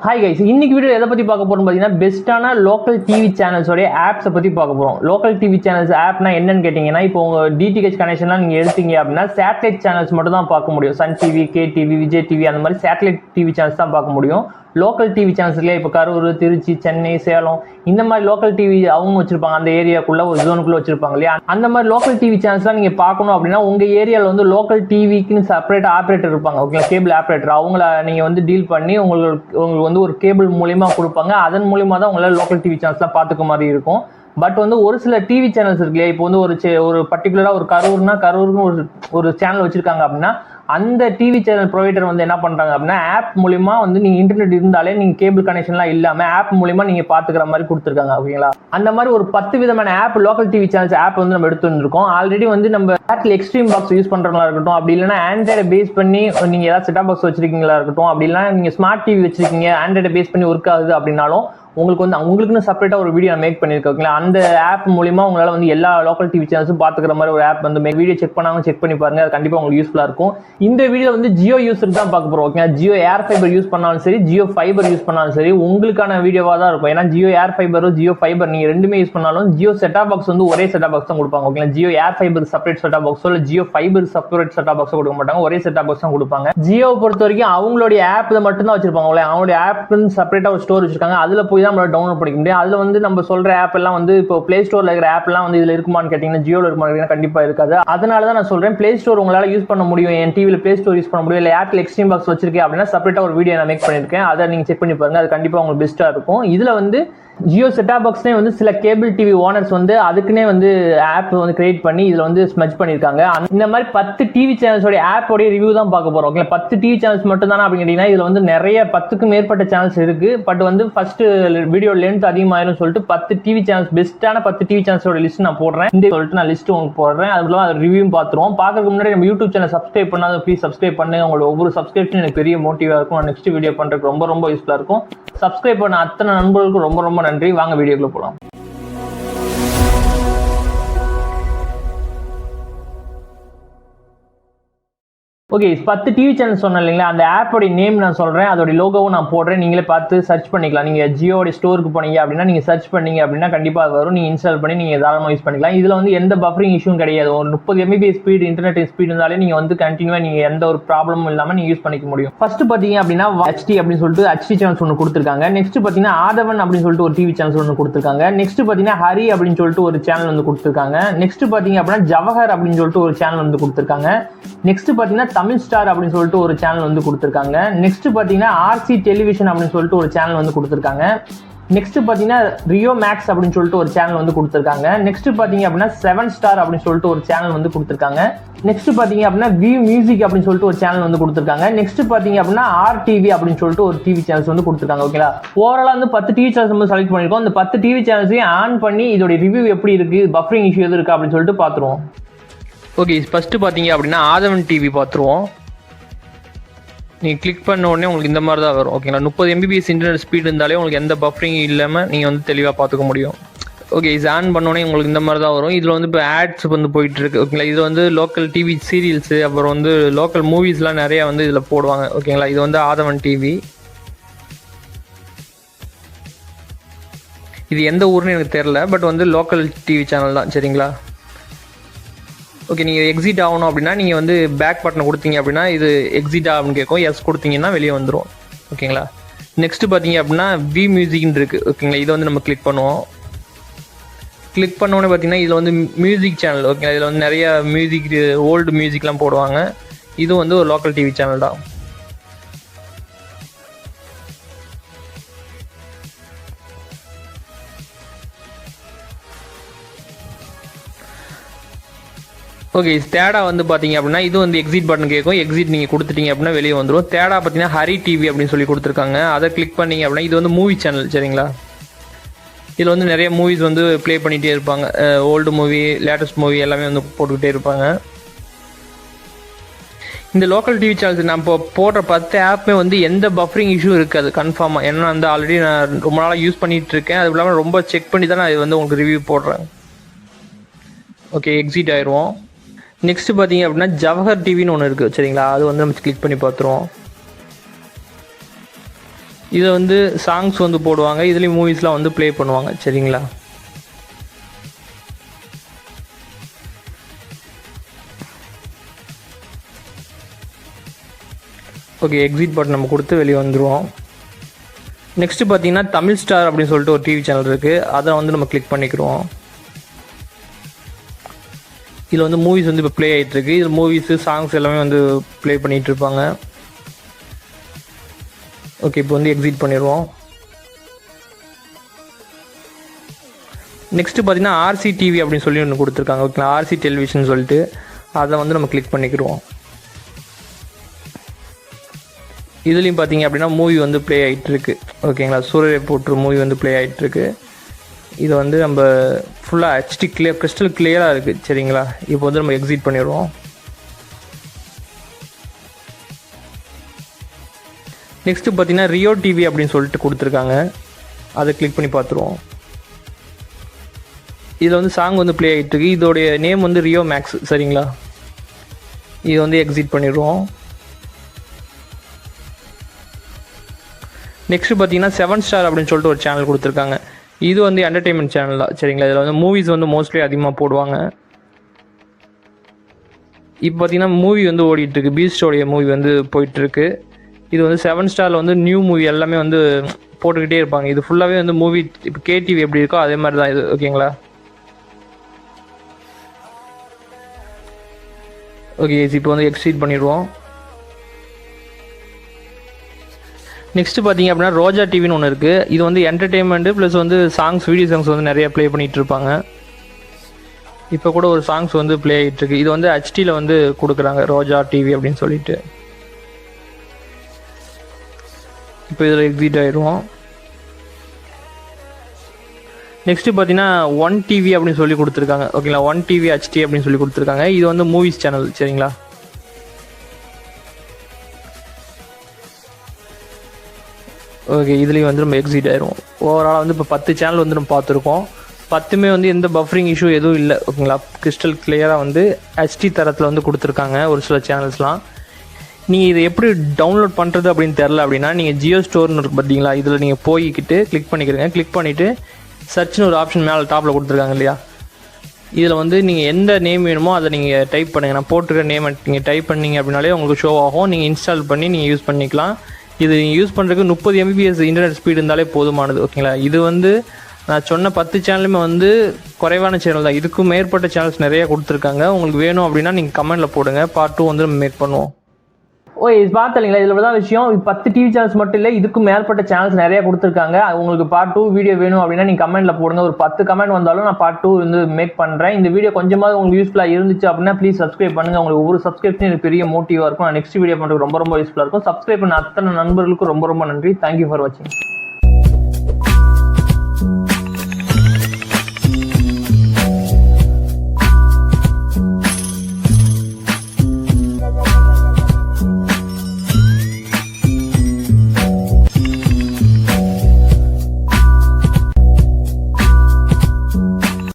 Hi guys, இன்னைக்கு video எதை பற்றி பார்க்க போகிறோம் பார்த்தீங்கன்னா பெஸ்ட்டான லோக்கல் டிவி சேனல்ஸோடைய ஆப்ஸை பற்றி பார்க்க போகிறோம். லோக்கல் டிவி சேனல்ஸ் ஆப்னா என்னன்னு கேட்டிங்கன்னா, இப்போ உங்கள் டிடிஹெச் கனெக்ஷன்லாம் நீங்கள் எடுத்தீங்க அப்படின்னா சேட்டலைட் சேனல்ஸ் மட்டும் தான் பார்க்க முடியும். Sun TV, K TV, Vijay TV அந்த மாதிரி சேட்டலைட் டிவி சேனல்ஸ் தான் பார்க்க முடியும். லோக்கல் டிவி சேனல்ஸ்லேயே இப்போ கரூர், திருச்சி, சென்னை, சேலம் இந்த மாதிரி லோக்கல் டிவி அவங்க வச்சிருப்பாங்க. அந்த ஏரியாக்குள்ள ஒரு ஜோனுக்குள்ள வச்சிருப்பாங்க இல்லையா? அந்த மாதிரி லோக்கல் டிவி சேனல்ஸ்லாம் நீங்கள் பார்க்கணும் அப்படின்னா உங்கள் ஏரியாவில் வந்து லோக்கல் டிவிக்குன்னு செப்பரேட் ஆப்ரேட்டர் இருப்பாங்க. ஓகேங்களா? கேபிள் ஆப்ரேட்டர் அவங்கள நீங்கள் வந்து டீல் பண்ணி உங்களுக்கு வந்து ஒரு கேபிள் மூலியமா கொடுப்பாங்க. அதன் மூலியமா தான் உங்களால் லோக்கல் டிவி சேனல்ஸ்லாம் பார்த்துக்க மாதிரி இருக்கும். பட் வந்து ஒரு சில டிவி சேனல்ஸ் இருக்கு இல்லையா? இப்போ வந்து ஒரு பர்டிகுலராக ஒரு கரூர்னு ஒரு சேனல் வச்சிருக்காங்க அப்படின்னா அந்த டிவி சேனல் ப்ரொவைடர் வந்து என்ன பண்றாங்க அப்படின்னா ஆப் மூலியமா வந்து நீங்க இன்டர்நெட் இருந்தாலே நீங்க கேபிள் கனெக்ஷன்லாம் இல்லாம ஆப் மூலியமா நீங்க பாத்துக்கிற மாதிரி கொடுத்துருக்காங்க. ஓகேங்களா? அந்த மாதிரி ஒரு 10 விதமான of local TV channels app வந்து நம்ம எடுத்து வந்திருக்கோம். ஆல்ரெடி வந்து நம்ம ஏர்டெல் எக்ஸ்ட்ரீம் பாக்ஸ் யூஸ் பண்றவங்களா இருக்கட்டும், அப்படி இல்லைன்னா ஆண்ட்ராய்டை பேஸ் பண்ணி நீங்க ஏதாவது செட்டாப் பாக்ஸ் வச்சிருக்கீங்களா இருக்கட்டும், அப்படி இல்லைன்னா நீங்க ஸ்மார்ட் டிவி வச்சிருக்கீங்க ஆண்ட்ராய்டை பேஸ் பண்ணி ஒர்க் ஆகுது அப்படின்னாலும் உங்களுக்குன்னு செப்பரேட்டா ஒரு வீடியோ மேக் பண்ணிருக்கோம். அந்த ஆப் மூலியமா உங்களால வந்து எல்லா லோக்கல் டிவி சேனல்ஸும் பாத்துக்கிற மாதிரி ஒரு ஆப் வந்து வீடியோ செக் பண்ணாம செக் பண்ணி பாருங்க. அது கண்டிப்பா உங்களுக்கு யூஸ்ஃபுல்லா இருக்கும். இந்த வீடியோ வந்து ஜியோ யூஸருக்கு தான் பார்க்க போறோம். ஓகே, ஜியோ ஏர் ஃபைபர் யூஸ் பண்ணாலும் சரி, ஜியோ ஃபைபர் யூஸ் பண்ணாலும் சரி, உங்களுக்கான வீடியோவா தான் இருக்கும். ஏன்னா ஜியோ ஏர் ஃபைபரும் ஜியோ ஃபைபர் நீங்க ரெண்டுமே யூஸ் பண்ணாலும் ஜியோ செட்டாப் பாக்ஸ் வந்து ஒரே செட்டாப் பாக்ஸ் தான் கொடுப்பாங்க. ஓகே, ஜியோ ஏர் ஃபைபர் செப்பரேட் செட்டாப் பாக்ஸோ இல்ல ஜியோ ஃபைபர் செப்பரேட் செட்டாப் பாக்ஸோ கொடுக்க மாட்டாங்க. ஒரே செட்டாப் பாக்ஸ் தான் கொடுப்பாங்க. ஜியோவை பொறுத்த வரைக்கும் அவங்களுடைய ஆப் மட்டும் தான் வச்சிருப்பாங்க. அவங்களுடைய ஆப்னு செப்பரேட்டா ஒரு ஸ்டோர் வச்சிருக்காங்க. அதுல போய் தான் நம்மளால டவுன்லோட் பண்ணிக்க முடியும். அதுல வந்து நம்ம சொல்ற ஆப் எல்லாம் வந்து இப்போ பிளே ஸ்டோர்ல இருக்கிற ஆப் எல்லாம் வந்து இதுல இருக்குமான்னு கேட்டீங்கன்னா ஜியோல இருக்குமா? கண்டிப்பா இருக்காது. அதனால தான் நான் சொல்றேன் பிளே ஸ்டோர் உங்களால யூஸ் பண்ண முடியும். என் டிவில பிளே ஸ்டோர் யூஸ் பண்ண முடியும். இல்ல ஏர்டெல் எக்ஸ்ட்ரீம் பாக்ஸ் வச்சிருக்கேன் அப்படின்னா செப்பரேட்டா ஒரு வீடியோ நான் மேக் பண்ணிருக்கேன். அதை நீங்க செக் பண்ணி பாருங்க. அது கண்டிப்பா உங்களுக்கு பெஸ்டா இருக்கும். இதுல வந்து ஜியோ செட்டாப் பாக்ஸ்னே வந்து சில கேபிள் டிவி ஓனர்ஸ் வந்து அதுக்குன்னே வந்து ஆப் வந்து கிரியேட் பண்ணி இதுல வந்து ஸ்மெச் பண்ணிருக்காங்க. இந்த மாதிரி 10 டிவி சேனல்ஸோட ஆப்போட ரிவ்யூ தான் பார்க்க போறோம். 10 டிவி சேனல்ஸ் மட்டும் தானே அப்படின்னு கேட்டீங்கன்னா இதுல வந்து நிறைய 10க்கும் மேற்பட்ட சேனல்ஸ் இருக்கு. பட் வந்து ஃபர்ஸ்ட் வீடியோ லென்த் அதிகமாயிரும் சொல்லிட்டு 10 டிவி சேனல்ஸ் பெஸ்டான 10 டிவி சேனல்ஸோட லிஸ்ட் நான் போடுறேன். இந்த சொல்லிட்டு நான் லிஸ்ட் உங்களுக்கு போடுறேன். அதுக்குள்ள ரிவ்யூ பார்த்துருவோம். பார்க்கறதுக்கு முன்னாடி நம்ம யூடியூப் சேனல் சப்ஸ்கிரைப் பண்ணாத ப்ளீஸ் சப்ஸ்கிரைப் பண்ணுங்க. உங்களோட ஒவ்வொரு சப்ஸ்கிரிப்ஷன் எனக்கு பெரிய மோட்டிவா இருக்கும். நெக்ஸ்ட் வீடியோ பண்றதுக்கு ரொம்ப ரொம்ப யூஸ்ஃபுல்லா இருக்கும். சப்ஸ்கிரைப் பண்ண அத்தனை நண்பர்களுக்கு ரொம்ப ரொம்ப நன்றி. வாங்க வீடியோக்குள்ள போலாம். ஓகே, 10 டிவி சேனல் சொன்னேன் இல்லைங்களா? அந்த ஆப்போட நேம் நான் சொல்றேன், அதோட லோகோவும் நான் போடுறேன். நீங்களே பார்த்து சர்ச் பண்ணிக்கலாம். நீங்க ஜியோட ஸ்டோருக்கு போனீங்க அப்படின்னா நீங்க சர்ச் பண்ணீங்க அப்படின்னா கண்டிப்பா அது வரும். நீங்க இன்ஸ்டால் பண்ணி நீங்க தாராளமா யூஸ் பண்ணிக்கலாம். இதுல வந்து எந்த பஃபரிங் இஷ்யூ கிடையாது. ஒரு 30 Mbps ஸ்பீட் இன்டர்நெட் ஸ்பீட் இருந்தாலே நீங்க வந்து கண்டினியூவா நீங்க எந்த ஒரு ப்ராப்ளமும் இல்லாம நீங்க யூஸ் பண்ணிக்க முடியும். ஃபர்ஸ்ட் பாத்தீங்க அப்படின்னா HD அப்படின்னு சொல்லிட்டு HD சேனல்ஸ் ஒன்று கொடுத்துருக்காங்க. நெக்ஸ்ட் பாத்தீங்கன்னா ஆதவன் அப்படின்னு சொல்லிட்டு ஒரு டிவி சேனல்ஸ் ஒன்று கொடுத்துருக்காங்க. நெக்ஸ்ட் பாத்தீங்கன்னா ஹரி அப்படின்னு சொல்லிட்டு ஒரு சேனல் வந்து கொடுத்துருக்காங்க. நெக்ஸ்ட் பாத்தீங்க அப்படின்னா ஜவஹர் அப்படின்னு சொல்லிட்டு ஒரு சேனல் வந்து கொடுத்துருக்காங்க. நெக்ஸ்ட் பாத்தீங்கன்னா தமிழ் ஸ்டார் அப்படின்னு சொல்லிட்டு ஒரு சேனல் வந்து கொடுத்துருக்காங்க. நெக்ஸ்ட் பாத்தீங்கன்னா RC டெலிவிஷன் அப்படின்னு சொல்லிட்டு ஒரு சேனல் வந்து கொடுத்துருக்காங்க. நெக்ஸ்ட் பாத்தீங்கன்னா ரியோ மேக்ஸ் அப்படின்னு சொல்லிட்டு ஒரு சேனல் வந்து கொடுத்துருக்காங்க. நெக்ஸ்ட் பாத்தீங்க அப்படின்னா 7 ஸ்டார் அப்படின்னு சொல்லிட்டு ஒரு சேனல் வந்து கொடுத்துருக்காங்க. நெக்ஸ்ட் பாத்தீங்க அப்படின்னா வியூ மியூசிக் அப்படின்னு சொல்லிட்டு ஒரு சேனல் வந்து கொடுத்துருக்காங்க. நெக்ஸ்ட் பாத்தீங்க அப்படின்னா RTV அப்படின்னு சொல்லிட்டு ஒரு டிவி சேனல்ஸ் வந்து கொடுத்துருக்காங்க. ஓகேங்களா? ஓவராலா வந்து 10 டிவி சேனல்ஸ் வந்து செலக்ட் பண்ணிருக்கோம். இந்த 10 டிவி சேனல்ஸையும் ஆன் பண்ணி இதோட ரிவ்யூ எப்படி இருக்கு, பஃபரிங் இஷ்யூ எது இருக்கு அப்படின்னு சொல்லிட்டு பாத்துருவோம். ஓகே, ஃபர்ஸ்ட் பாத்தீங்க அப்படின்னா ஆதவன் டிவி பாத்துருவோம். நீங்கள் கிளிக் பண்ண உடனே உங்களுக்கு இந்த மாதிரி தான் வரும். ஓகேங்களா? 30 Mbps இன்டர்நெட் ஸ்பீட் இருந்தாலே உங்களுக்கு எந்த பஃபரிங் இல்லாமல் நீங்கள் வந்து தெளிவாக பார்த்துக்க முடியும். ஓகே, இது ஆன் பண்ணோடனே உங்களுக்கு இந்த மாதிரி தான் வரும். இதில் வந்து இப்போ ஆட்ஸ் வந்து போயிட்டு இருக்கு. ஓகேங்களா? இது வந்து லோக்கல் டிவி சீரியல்ஸு, அப்புறம் வந்து லோக்கல் மூவிஸ்லாம் நிறையா வந்து இதில் போடுவாங்க. ஓகேங்களா? இது வந்து ஆதவன் டிவி. இது எந்த ஊர்னு எனக்கு தெரில, பட் வந்து லோக்கல் டிவி சேனல் தான். சரிங்களா? ஓகே, நீங்கள் எக்ஸிட் ஆகணும் அப்படின்னா நீங்கள் வந்து பேக் பட்டனை கொடுத்தீங்க அப்படின்னா இது எக்ஸிட் ஆகும்னு கேட்கும். எஸ் கொடுத்தீங்கன்னா வெளியே வந்துடும். ஓகேங்களா? நெக்ஸ்ட் பார்த்தீங்க அப்படின்னா வி மியூசிக்னு இருக்குது. ஓகேங்களா? இதை வந்து நம்ம கிளிக் பண்ணுவோம். கிளிக் பண்ணோன்னே பார்த்தீங்கன்னா இதில் வந்து மியூசிக் சேனல். ஓகேங்களா? இதில் வந்து நிறைய மியூசிக், ஓல்டு மியூசிக்லாம் போடுவாங்க. இது வந்து ஒரு லோக்கல் டிவி சேனல் தான். ஓகே, தேடா வந்து பார்த்தீங்க அப்படின்னா இது வந்து எக்ஸிட் பட்டன் கேட்கும். எக்ஸிட் நீங்கள் கொடுத்துட்டீங்க அப்படின்னா வெளியே வந்துடும். தேடா பார்த்தீங்கன்னா ஹரி டிவி அப்படின்னு சொல்லி கொடுத்துருக்காங்க. அதை கிளிக் பண்ணீங்க அப்படின்னா இது வந்து மூவி சேனல். சரிங்களா? இதில் வந்து நிறைய மூவிஸ் வந்து ப்ளே பண்ணிகிட்டே இருப்பாங்க. ஓல்டு மூவி, லேட்டஸ்ட் மூவி எல்லாமே வந்து போட்டுக்கிட்டே இருப்பாங்க. இந்த லோக்கல் டிவி சேனல்ஸ் நம்ம போடுற 10 ஆப்புமே வந்து எந்த பஃபரிங் இஷ்யூ இருக்காது கன்ஃபார்மாக. ஏன்னா வந்து ஆல்ரெடி நான் ரொம்ப நாளாக யூஸ் பண்ணிகிட்டு இருக்கேன். அது இல்லாமல் ரொம்ப செக் பண்ணி தான் நான் இது வந்து உங்களுக்கு ரிவ்யூ போடுறேன். ஓகே, எக்ஸிட் ஆயிடுவோம். நெக்ஸ்ட் பார்த்தீங்க அப்படின்னா ஜவஹர் டிவின்னு ஒன்று இருக்குது. சரிங்களா? அது வந்து நம்ம கிளிக் பண்ணி பார்த்துருவோம். இதை வந்து சாங்ஸ் வந்து போடுவாங்க, இதுலேயும் மூவிஸ்லாம் வந்து ப்ளே பண்ணுவாங்க. சரிங்களா? ஓகே, எக்ஸிட் பட்டன் நம்ம கொடுத்து வெளியே வந்துடுவோம். நெக்ஸ்ட்டு பார்த்தீங்கன்னா தமிழ் ஸ்டார் அப்படின்னு சொல்லிட்டு ஒரு டிவி சேனல் இருக்குது, அதை வந்து நம்ம கிளிக் பண்ணிக்கிறோம். இதில் வந்து மூவிஸ் வந்து இப்போ ப்ளே ஆகிட்டுருக்கு. இதில் மூவிஸு சாங்ஸ் எல்லாமே வந்து ப்ளே பண்ணிகிட்ருப்பாங்க. ஓகே, இப்போ வந்து எக்ஸிட் பண்ணிடுவோம். நெக்ஸ்ட்டு பார்த்தீங்கன்னா ஆர்சி டிவி அப்படின்னு சொல்லி ஒன்று கொடுத்துருக்காங்க. ஓகேங்களா? ஆர்சி டெலிவிஷன் சொல்லிட்டு அதை வந்து நம்ம கிளிக் பண்ணிக்கிறோம். இதுலேயும் பார்த்தீங்க அப்படின்னா மூவி வந்து ப்ளே ஆகிட்டுருக்கு. ஓகேங்களா? சூரிய போட்டு மூவி வந்து ப்ளே ஆகிட்டுருக்கு. இது வந்து நம்ம ஃபுல்லாக ஹெச்டி கிறிஸ்டல் கிளியராக இருக்குது. சரிங்களா? இப்போ வந்து நம்ம எக்ஸிட் பண்ணிடுவோம். நெக்ஸ்ட்டு பார்த்தீங்கன்னா ரியோ டிவி அப்படின்னு சொல்லிட்டு கொடுத்துருக்காங்க, அதை கிளிக் பண்ணி பார்த்துருவோம். இதில் வந்து சாங் வந்து ப்ளே ஆகிட்டு இருக்கு. இதோடைய நேம் வந்து ரியோ மேக்ஸ். சரிங்களா? இது வந்து எக்ஸிட் பண்ணிடுவோம். நெக்ஸ்ட்டு பார்த்தீங்கன்னா 7 ஸ்டார் அப்படின்னு சொல்லிட்டு ஒரு சேனல் கொடுத்துருக்காங்க. இது வந்து என்டர்டெயின்மெண்ட் சேனல் தான். சரிங்களா? இதில் வந்து மூவிஸ் வந்து மோஸ்ட்லி அதிகமாக போடுவாங்க. இப்போ பார்த்தீங்கன்னா மூவி வந்து ஓடிட்டுருக்கு, பீஸ்டோடைய மூவி வந்து போயிட்டுருக்கு. இது வந்து 7 ஸ்டாரில் வந்து நியூ மூவி எல்லாமே வந்து போட்டுக்கிட்டே இருப்பாங்க. இது ஃபுல்லாகவே வந்து மூவி இப்போ கேடிவி எப்படி இருக்கோ அதே மாதிரி தான் இது. ஓகேங்களா? ஓகே, இப்போ வந்து எக்ஸிட் பண்ணிடுவோம். நெக்ஸ்ட்டு பார்த்தீங்க அப்படின்னா ரோஜா டிவின்னு ஒன்று இருக்குது. இது வந்து என்டர்டெயின்மெண்ட்டு ப்ளஸ் வந்து சாங்ஸ், வீடியோ சாங்ஸ் வந்து நிறையா ப்ளே பண்ணிகிட்டு இருப்பாங்க. இப்போ கூட ஒரு சாங்ஸ் வந்து ப்ளே ஆகிட்டுருக்கு. இது வந்து ஹெச்டியில் வந்து கொடுக்குறாங்க, ரோஜா டிவி அப்படின்னு சொல்லிட்டு. இப்போ இதில் எக்ஸிட் ஆகிடுவோம். நெக்ஸ்ட்டு பார்த்தீங்கன்னா 1 டிவி அப்படின்னு சொல்லி கொடுத்துருக்காங்க. ஓகேங்களா? 1 டிவி ஹெச்டி அப்படின்னு சொல்லி கொடுத்துருக்காங்க. இது வந்து மூவிஸ் சேனல். சரிங்களா? ஓகே, இதுலேயும் வந்து நம்ம எக்ஸிட் ஆயிடுவோம். ஓவராலாக வந்து இப்போ 10 சேனல் வந்து நம்ம பார்த்துருக்கோம். 10மே வந்து எந்த பஃபரிங் இஷ்யூ எதுவும் இல்லை. ஓகேங்களா? கிறிஸ்டல் கிளியராக வந்து ஹெச்டி தரத்தில் வந்து கொடுத்துருக்காங்க ஒரு சில சேனல்ஸ்லாம். நீங்கள் இதை எப்படி டவுன்லோட் பண்ணுறது அப்படின்னு தெரில அப்படின்னா, நீங்கள் ஜியோ ஸ்டோர்னு இருக்குது பார்த்தீங்களா, இதில் நீங்கள் போய்கிட்டு கிளிக் பண்ணிக்கிறீங்க. கிளிக் பண்ணிவிட்டு சர்ச்னு ஒரு ஆப்ஷன் மேலே டாப்பில் கொடுத்துருக்காங்க இல்லையா, இதில் வந்து நீங்கள் எந்த நேம் வேணுமோ அதை நீங்கள் டைப் பண்ணுங்கள். நான் போட்டிருக்க நேம் நீங்கள் டைப் பண்ணிங்க அப்படின்னாலே உங்களுக்கு ஷோ ஆகும். நீங்கள் இன்ஸ்டால் பண்ணி நீங்கள் யூஸ் பண்ணிக்கலாம். இது நீங்கள் யூஸ் பண்ணுறதுக்கு 30 MBPS இன்டர்நெட் ஸ்பீடு இருந்தாலே போதுமானது. ஓகேங்களா? இது வந்து நான் சொன்ன 10 சேனலுமே வந்து குறைவான சேனல் தான். இதுக்கும் மேற்பட்ட சேனல்ஸ் நிறைய கொடுத்துருக்காங்க. உங்களுக்கு வேணும் அப்படின்னா நீங்கள் கமெண்ட்டில் போடுங்க. பார்ட் 2 வந்து நம்ம மேக் பண்ணுவோம். இது பார்த்தீங்களா, இதில் தான் விஷயம். 10 டிவி சேனல்ஸ் மட்டும் இல்லை, இதுக்கும் மேற்பட்ட சேனல்ஸ் நிறைய கொடுத்துருக்காங்க. உங்களுக்கு பார்ட் 2 வீடியோ வேணும் அப்படின்னா நீங்கள் கமெண்ட்டில் போடுங்க. ஒரு 10 கமெண்ட் வந்தாலும் நான் பார்ட் 2 வந்து மேக் பண்ணுறேன். இந்த வீடியோ கொஞ்சமாவது உங்களுக்கு யூஸ்ஃபுல்லாக இருந்துச்சு அப்படின்னா ப்ளீஸ் சப்ஸ்கிரைப் பண்ணுங்கள். உங்களுக்கு ஒவ்வொரு சப்ஸ்கிரிப்ஷன் எனக்கு பெரிய மோட்டிவாக இருக்கும். நெக்ஸ்ட் வீடியோ பண்ணுறது ரொம்ப யூஸ்ஃபுல்லாக இருக்கும். சப்ஸ்கிரைப் பண்ண அத்தனை நண்பர்களுக்கும் ரொம்ப நன்றி. தேங்க்யூ ஃபார் வாட்சிங்.